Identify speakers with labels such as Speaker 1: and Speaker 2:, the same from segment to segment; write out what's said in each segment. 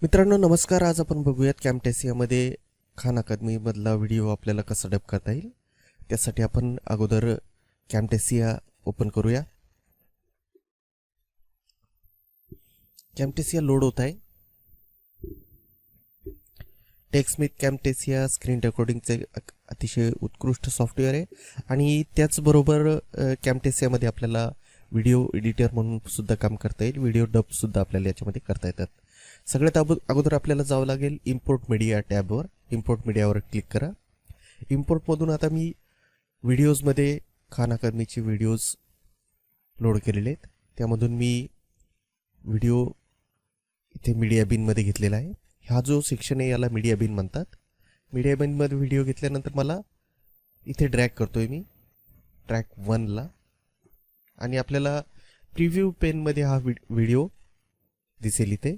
Speaker 1: मित्रांनो नमस्कार. आज आपण बघूयात कॅम्टेसियामध्ये खान अकादमीमधला व्हिडिओ आपल्याला कसा डब करता येईल. त्यासाठी आपण अगोदर कॅम्टेसिया ओपन करूया. कॅम्टेसिया लोड होत आहे. टेक्स्टस्मिथ कॅम्टेसिया स्क्रीन रेकॉर्डिंगचे अतिशय उत्कृष्ट सॉफ्टवेअर आहे आणि त्याचबरोबर कॅम्टेसियामध्ये आपल्याला व्हिडिओ एडिटर म्हणून सुद्धा काम करता येईल. व्हिडिओ डब सुद्धा आपल्याला याच्यामध्ये करता येतात. सगळ्यात अगोदर आपल्याला जावं लागेल इम्पोर्ट मीडिया टॅबवर. इम्पोर्ट मीडियावर क्लिक करा. इम्पोर्टमधून आता मी व्हिडिओजमध्ये खान अकादमीचे व्हिडिओज लोड केलेले आहेत. त्यामधून मी व्हिडिओ इथे मीडिया बिनमध्ये घेतलेला आहे. हा जो सेक्शन आहे याला मीडिया बिन म्हणतात. मीडिया बिनमध्ये व्हिडिओ घेतल्यानंतर मला इथे ड्रॅग करतोय मी ट्रॅक 1ला आणि आपल्याला प्रिव्ह्यू पेनमध्ये हा व्हिडिओ दिसेल इथे.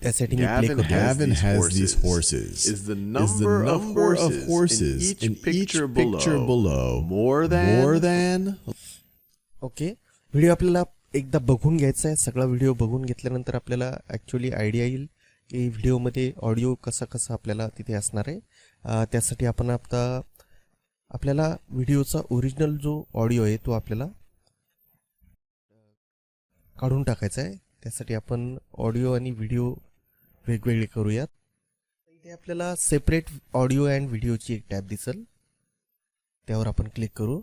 Speaker 1: त्यासाठी मी प्ले करतो.
Speaker 2: Gavin has these horses is the number of horses in each picture below more than
Speaker 1: okay. Video आपल्याला एकदा बघून घ्यायचा आहे. सगळा व्हिडिओ बघून घेतल्यानंतर आपल्याला ॲक्च्युअली आयडिया येईल की व्हिडिओमध्ये ऑडिओ कसा आपल्याला तिथे असणार आहे. त्यासाठी आपण आता आपल्याला व्हिडिओचा ओरिजिनल जो ऑडिओ आहे तो आपल्याला काढून टाकायचा आहे. त्यासाठी आपण ऑडिओ आणि व्हिडिओ वेगवेगळे करूयात. इथे आपल्याला सेपरेट ऑडिओ अँड व्हिडिओची एक टॅब दिसेल. त्यावर आपण क्लिक करू.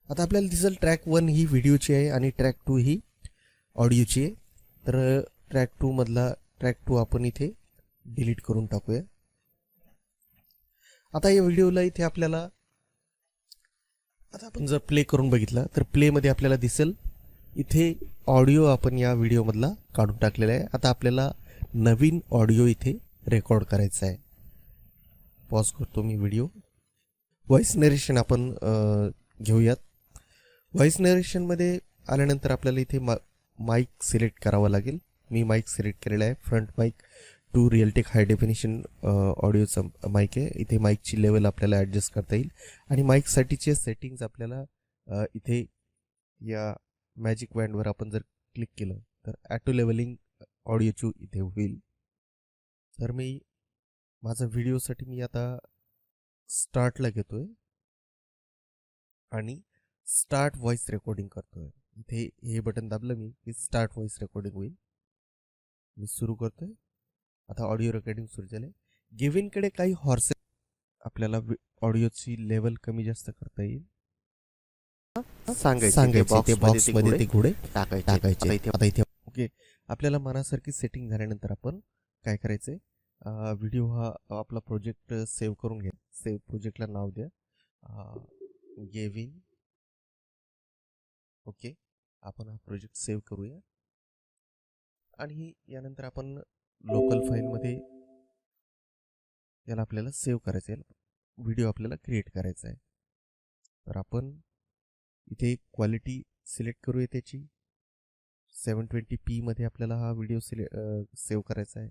Speaker 1: आता आपल्याला दिसेल ट्रॅक 1 ही व्हिडिओची आहे आणि ट्रॅक 2 ही ऑडिओची आहे. तर ट्रॅक 2 मधला ट्रॅक 2 आपण इथे डिलीट करून टाकूया. आता या व्हिडिओला इथे आपल्याला आता आपण जर प्ले करून बघितला तर प्लेमध्ये आपल्याला दिसेल इथे ऑडिओ आपण या व्हिडिओमधला काढून टाकलेला आहे. आता आपल्याला नवीन ऑडिओ इथे रेकॉर्ड करायचा आहे. पॉज करतो मी व्हिडिओ. व्हॉइस नरेशन आपण घेऊयात. व्हॉइस नरेशनमध्ये आल्यानंतर आपल्याला इथे माईक सिलेक्ट करावा लागेल. मी माईक सिलेक्ट केलेला आहे. Front mic to Realtek high definition ऑडिओचा माईक आहे. इथे माईकची लेवल आपल्याला ॲडजस्ट करता येईल आणि माईकसाठीचे सेटिंग्ज आपल्याला इथे या मॅजिक बँडवर आपण जर क्लिक केलं तर ॲटो लेवलिंग ऑडिओची इथे होईल. तर मी माझा व्हिडिओसाठी मी आता स्टार्टला घेतोय आणि स्टार्ट व्हॉइस रेकॉर्डिंग करतोय. इथे हे बटन दाबलं मी की स्टार्ट व्हॉइस रेकॉर्डिंग होईल. मी सुरू करतोय. आता ऑडिओ रेकॉर्डिंग सुरू झाले. गेविनकडे काही हॉर्सेस आपल्याला ऑडिओची लेवल कमी जास्त करता येईल. सांगायचे ते बॉक्समध्ये ते घोडे टाकायचे. आता इथे ओके. आपल्याला मनासारखी सेटिंग झाल्यानंतर आपण काय करायचंय, व्हिडिओ हा आपला प्रोजेक्ट सेव्ह करून घ्या. सेव्ह प्रोजेक्टला नाव द्या गेविन. ओके. आपण हा प्रोजेक्ट सेव्ह करूया आणि यानंतर आपण लोकल फाईलमध्ये याला आपल्याला सेव्ह करायचं आहे. व्हिडिओ आपल्याला क्रिएट करायचा आहे. तर आपण इथे क्वालिटी सिलेक्ट करूया. त्याची 720p मध्ये आपल्याला हा व्हिडिओ सेव्ह करायचा आहे.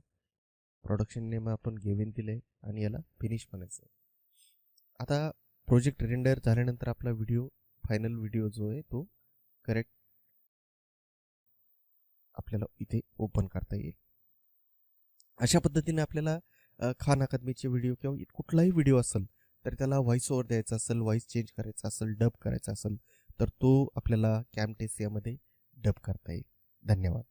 Speaker 1: प्रोडक्शन नेम आपण गेविन दिले आणि याला फिनिश म्हणायचं आहे. आता प्रोजेक्ट रेंडर झाल्यानंतर आपला व्हिडिओ फायनल व्हिडिओ जो आहे तो करेक्ट आपल्याला इथे ओपन करता येईल. अशा पद्धतीने आपल्याला खान अकादमीचे व्हिडिओ किंवा कुठलाही व्हिडिओ असेल तर त्याला व्हॉइस ओव्हर द्यायचा असेल, व्हॉइस चेंज करायचा असेल, डब करायचा असेल तर तो आपल्याला कॅम्टेसियामध्ये डब करता येईल. धन्यवाद.